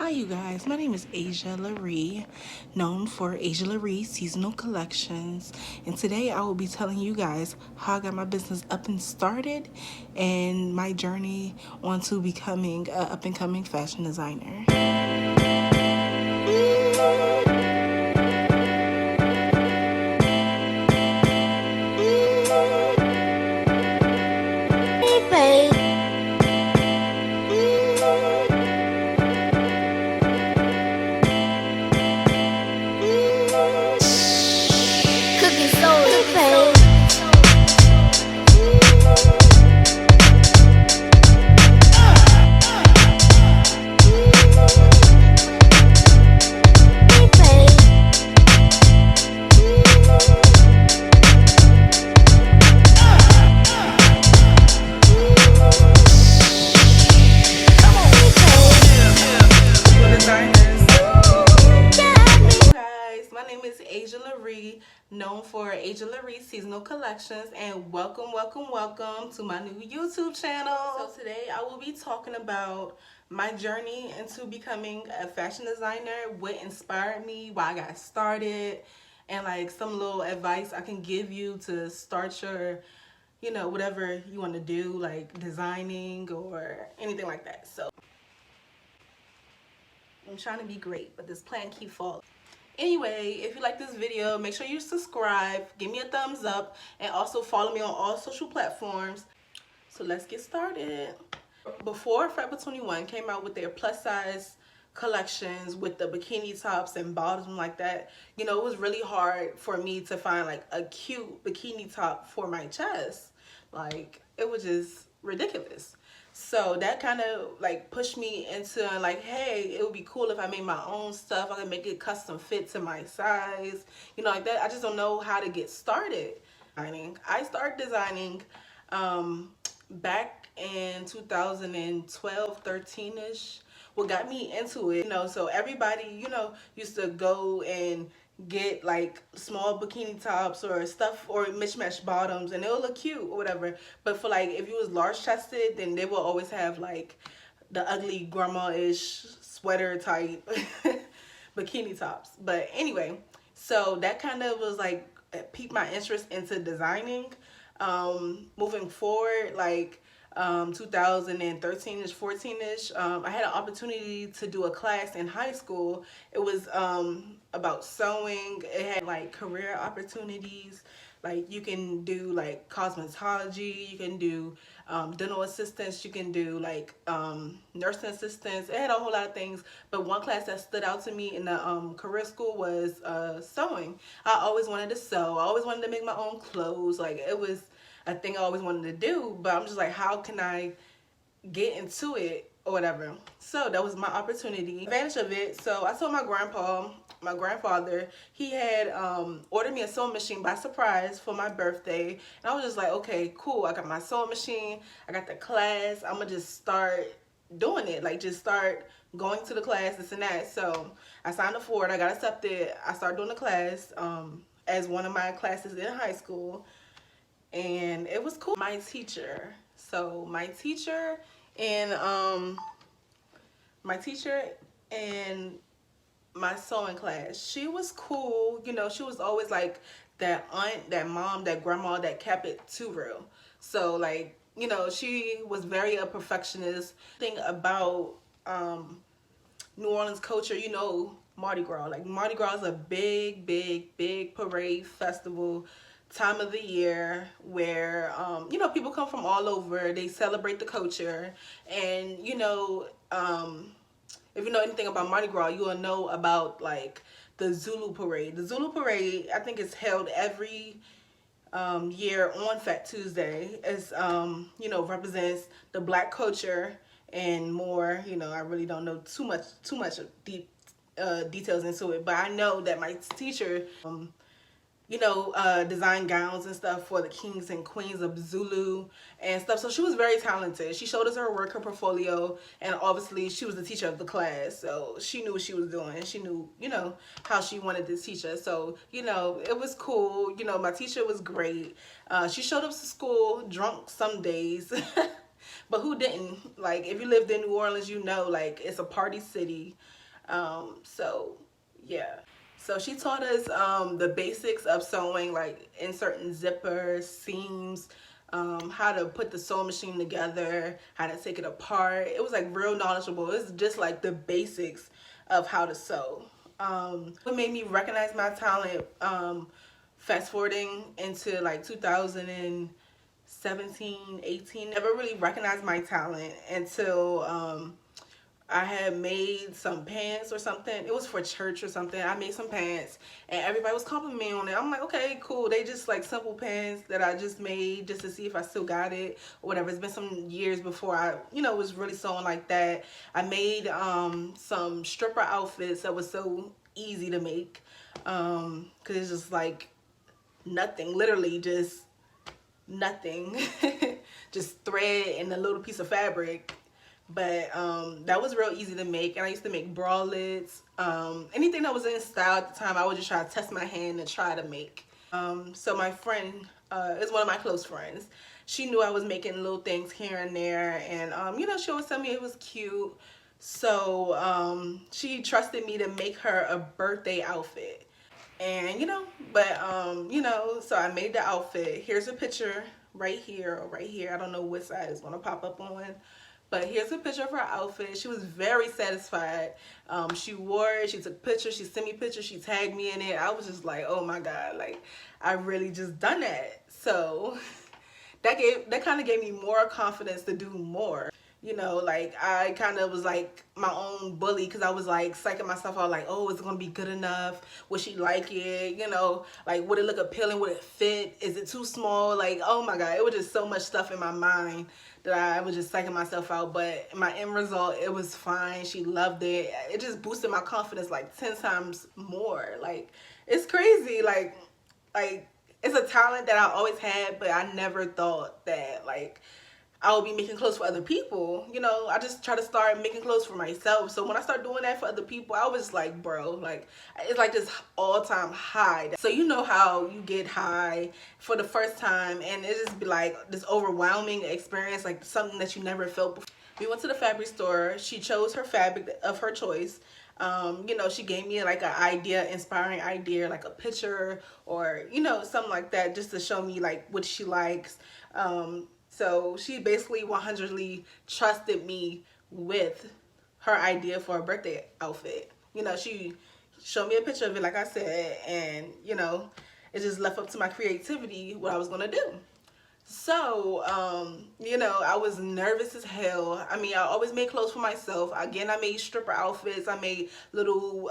Hi you guys, my name is Asia Laree, known for Asia Laree Seasonal Collections, and today I will be telling you guys how I got my business up and started and my journey onto becoming an up-and-coming fashion designer. My name is Asia Laree, known for Asia Laree Seasonal Collections, and welcome to my new YouTube channel. So today I will be talking about my journey into becoming a fashion designer, what inspired me, why I got started, and like some little advice I can give you to start your, whatever you want to do, like designing or anything like that. So I'm trying to be great, but this plan keep falling. Anyway, if you like this video, make sure you subscribe, give me a thumbs up, and also follow me on all social platforms. So let's get started. Before Forever 21 came out with their plus size collections with the bikini tops and bottoms like that, it was really hard for me to find like a cute bikini top for my chest. Like, it was just ridiculous. So that kind of like pushed me into like, hey, it would be cool if I made my own stuff. I could make it custom fit to my size, like that. I just don't know how to get started. I started designing back in 2012, 13ish. What got me into it, so everybody, used to go and get like small bikini tops or stuff or mismatched bottoms, and it'll look cute or whatever. But for like, if you was large chested, then they will always have like the ugly grandma-ish sweater type bikini tops. But anyway, so that kind of was like piqued my interest into designing. Moving forward, like 2013ish, 14ish, I had an opportunity to do a class in high school. It was about sewing. It had like career opportunities. Like, you can do like cosmetology, you can do dental assistance, you can do like nursing assistants. It had a whole lot of things, but one class that stood out to me in the career school was sewing. I always wanted to sew. I always wanted to make my own clothes. Like, it was a thing I always wanted to do, but I'm just like, how can I get into it or whatever? So that was my opportunity, advantage of it. So I told my grandfather, he had ordered me a sewing machine by surprise for my birthday, and I was just like, okay, cool, I got my sewing machine, I got the class, I'm gonna just start doing it, like just start going to the class, this and that. So I signed up for it, I got accepted, I started doing the class as one of my classes in high school, and it was cool. My teacher and my sewing class, she was cool. She was always like that aunt, that mom, that grandma that kept it too real. So like, she was very a perfectionist. Thing about New Orleans culture, Mardi Gras. Like, Mardi Gras is a big parade festival time of the year where people come from all over. They celebrate the culture, and if you know anything about Mardi Gras, you will know about like the Zulu parade. The Zulu parade, I think, is held every year on Fat Tuesday. It's represents the black culture and more. I really don't know too much deep details into it, but I know that my teacher design gowns and stuff for the kings and queens of Zulu and stuff. So she was very talented. She showed us her work, her portfolio, and obviously she was the teacher of the class. So she knew what she was doing. She knew, how she wanted to teach us. So, it was cool. My teacher was great. She showed up to school drunk some days. But who didn't? Like, if you lived in New Orleans, like, it's a party city. So yeah. So she taught us the basics of sewing, like inserting zippers, seams, how to put the sewing machine together, how to take it apart. It was like real knowledgeable. It's just like the basics of how to sew. What made me recognize my talent, fast forwarding into like 2017, 18, never really recognized my talent until I had made some pants or something. It was for church or something. I made some pants and everybody was complimenting me on it. I'm like, okay, cool. They just like simple pants that I just made just to see if I still got it or whatever. It's been some years before I, was really sewing like that. I made some stripper outfits that was so easy to make because it's just like nothing, literally just nothing. Just thread and a little piece of fabric. But that was real easy to make, and I used to make bralettes. Anything that was in style at the time, I would just try to test my hand and try to make. So my friend is one of my close friends. She knew I was making little things here and there, and she always tell me it was cute. So she trusted me to make her a birthday outfit. And so I made the outfit. Here's a picture right here or right here. I don't know what side it's gonna pop up on. But here's a picture of her outfit. She was very satisfied. She wore it, she took pictures, she sent me pictures, she tagged me in it. I was just like, oh my God, like I really just done that. So that kind of gave me more confidence to do more. Like I kind of was like my own bully because I was like psyching myself out like, oh, is it gonna be good enough? Would she like it? Like would it look appealing? Would it fit? Is it too small? Like, oh my God, it was just so much stuff in my mind that I was just psyching myself out. But my end result, it was fine. She loved it. It just boosted my confidence like 10 times more. Like it's crazy. Like it's a talent that I always had, but I never thought that like I would be making clothes for other people. I just try to start making clothes for myself. So when I start doing that for other people, I was like, bro, like it's like this all-time high. So you know how you get high for the first time and it just be like this overwhelming experience, like something that you never felt before. We went to the fabric store. She chose her fabric of her choice. She gave me like an idea, inspiring idea, like a picture or, something like that just to show me like what she likes. So she basically 100% trusted me with her idea for a birthday outfit. She showed me a picture of it, like I said, and, it just left up to my creativity what I was going to do. So, I was nervous as hell. I mean, I always made clothes for myself. Again, I made stripper outfits. I made little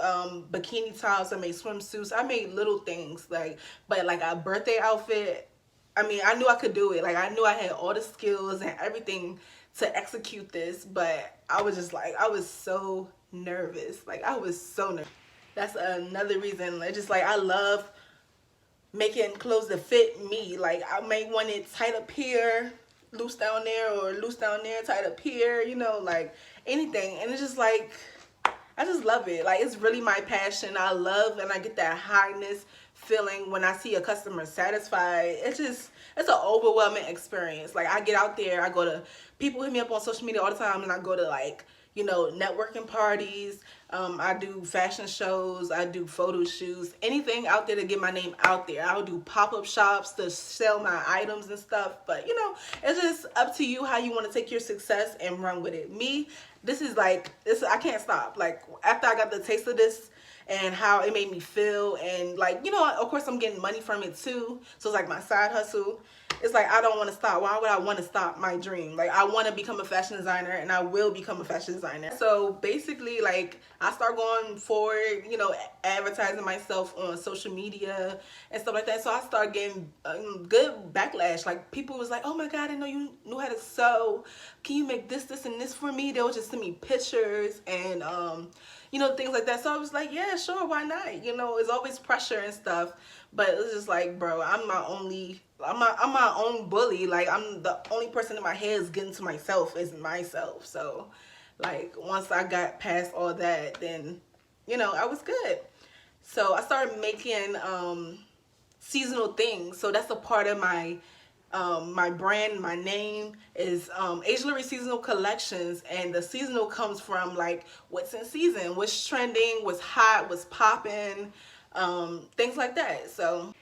bikini tops. I made swimsuits. I made little things, but like a birthday outfit, I mean, I knew I could do it. Like, I knew I had all the skills and everything to execute this, but I was just like, I was so nervous. Like, I was so nervous. That's another reason. It's just like, I love making clothes that fit me. Like, I may want it tight up here, loose down there, or loose down there, tight up here, like anything. And it's just like, I just love it. Like, it's really my passion. I love and I get that highness feeling when I see a customer satisfied. It's an overwhelming experience. Like, I get out there, I go to, people hit me up on social media all the time, and I go to like, networking parties. I do fashion shows. I do photo shoots. Anything out there to get my name out there. I would do pop-up shops to sell my items and stuff. But, it's just up to you how you want to take your success and run with it. Me, this is like, I can't stop. Like, after I got the taste of this and how it made me feel, and like, of course I'm getting money from it too. So it's like my side hustle. It's like, I don't want to stop. Why would I want to stop my dream? Like, I want to become a fashion designer, and I will become a fashion designer. So basically, like, I start going forward, advertising myself on social media and stuff like that. So I start getting good backlash. Like, people was like, oh my God, I know you knew how to sew. Can you make this, this, and this for me? They would just send me pictures and, things like that. So I was like, yeah, sure, why not? It's always pressure and stuff. But it's just like, bro, I'm my own bully. Like, I'm the only person in my head is getting to myself is myself. So, like, once I got past all that, then, I was good. So I started making seasonal things. So that's a part of my My brand, my name is Asian Loree Seasonal Collections, and the seasonal comes from like what's in season, what's trending, what's hot, what's popping, things like that. So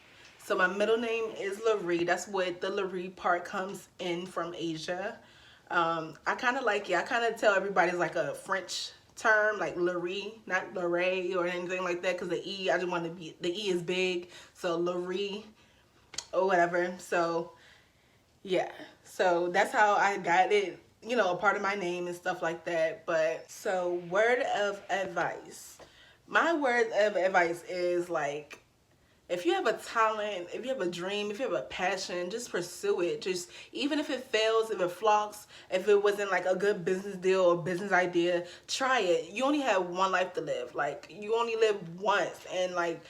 my middle name is Loree. That's what the Loree part comes in from Asia. I kind of like it. I kind of tell everybody it's like a French term, like Loree, not Lorraine or anything like that, because the E, I just want to be, the E is big, so Loree or whatever. So yeah, so that's how I got it, you know, a part of my name and stuff like that. But so word of advice. My word of advice is like, if you have a talent, if you have a dream, if you have a passion, just pursue it. Just, even if it fails, if it flops, if it wasn't like a good business deal or business idea, try it. You only have one life to live. Like, you only live once, and like,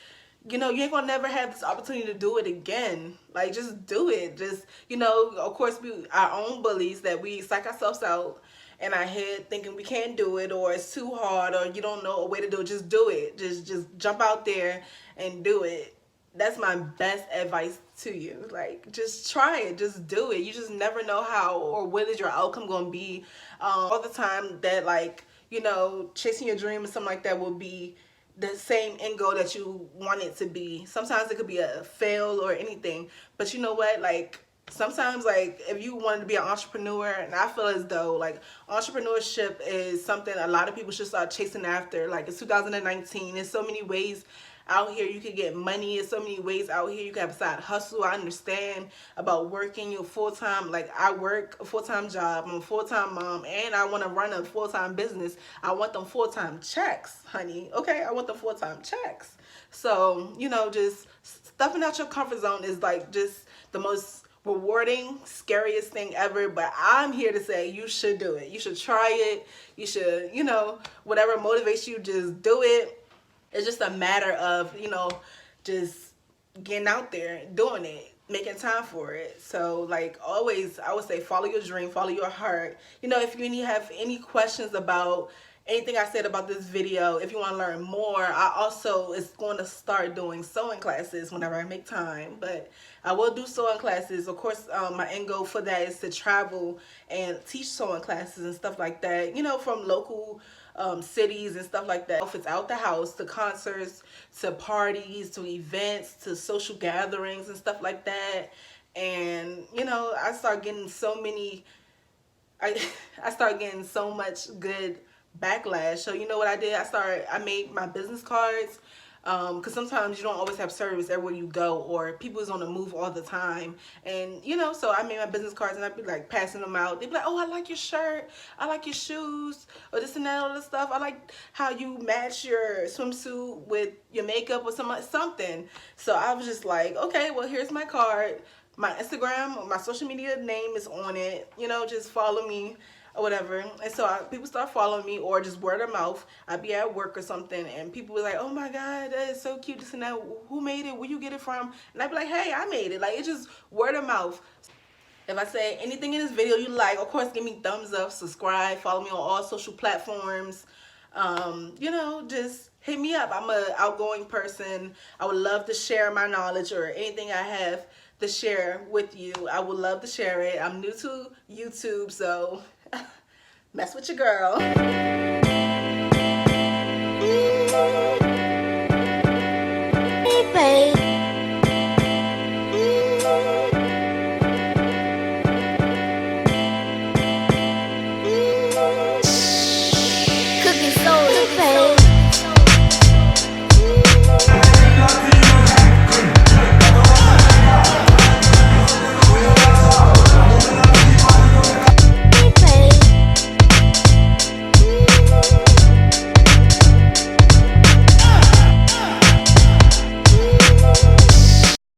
you know, you ain't gonna never have this opportunity to do it again. Like, just do it. Just, you know, of course, our own bullies that we psych ourselves out in our head thinking we can't do it, or it's too hard, or you don't know a way to do it. Just do it. Just jump out there and do it. That's my best advice to you. Like, just try it. Just do it. You just never know how or what is your outcome going to be. All the time that, like, you know, chasing your dream or something like that will be the same end goal that you want it to be. Sometimes it could be a fail or anything. But you know what? Like, sometimes, like, if you wanted to be an entrepreneur, and I feel as though, like, entrepreneurship is something a lot of people should start chasing after. Like, it's 2019. There's so many ways out here you can get money. There's so many ways out here you can have a side hustle. I understand about working your full-time. Like, I work a full-time job, I'm a full-time mom, and I want to run a full-time business. I want them full-time checks, honey. Okay, I want the full-time checks. So, you know, just stepping out your comfort zone is like just the most rewarding, scariest thing ever. But I'm here to say you should do it. You should try it. You should, you know, whatever motivates you, just do it. It's just a matter of, you know, just getting out there, doing it, making time for it. So, like, always, I would say follow your dream, follow your heart. You know, if you have any questions about anything I said about this video, if you want to learn more, I also is going to start doing sewing classes whenever I make time. But I will do sewing classes. Of course, my end goal for that is to travel and teach sewing classes and stuff like that, you know, from local cities and stuff like that. If it's out the house, to concerts, to parties, to events, to social gatherings and stuff like that. And, you know, I start getting so many, I start getting so much good backlash. So you know what I did? I made my business cards, because sometimes you don't always have service everywhere you go, or people is on the move all the time. And you know, so I made my business cards and I'd be like passing them out. They'd be like, oh, I like your shirt, I like your shoes, or this and that, all this stuff. I like how you match your swimsuit with your makeup or something. So I was just like, okay, well, here's my card. My Instagram, my social media name is on it. You know, just follow me or whatever. And so people start following me, or just word of mouth. I'd be at work or something and people were like, oh my God, that is so cute, this and that. Who made it? Where you get it from? And I'd be like, hey, I made it. Like, it's just word of mouth. If I say anything in this video you like, of course, give me thumbs up, subscribe, follow me on all social platforms. You know, just hit me up. I'm an outgoing person. I would love to share my knowledge or anything I have to share with you. I would love to share it. I'm new to YouTube, so mess with your girl.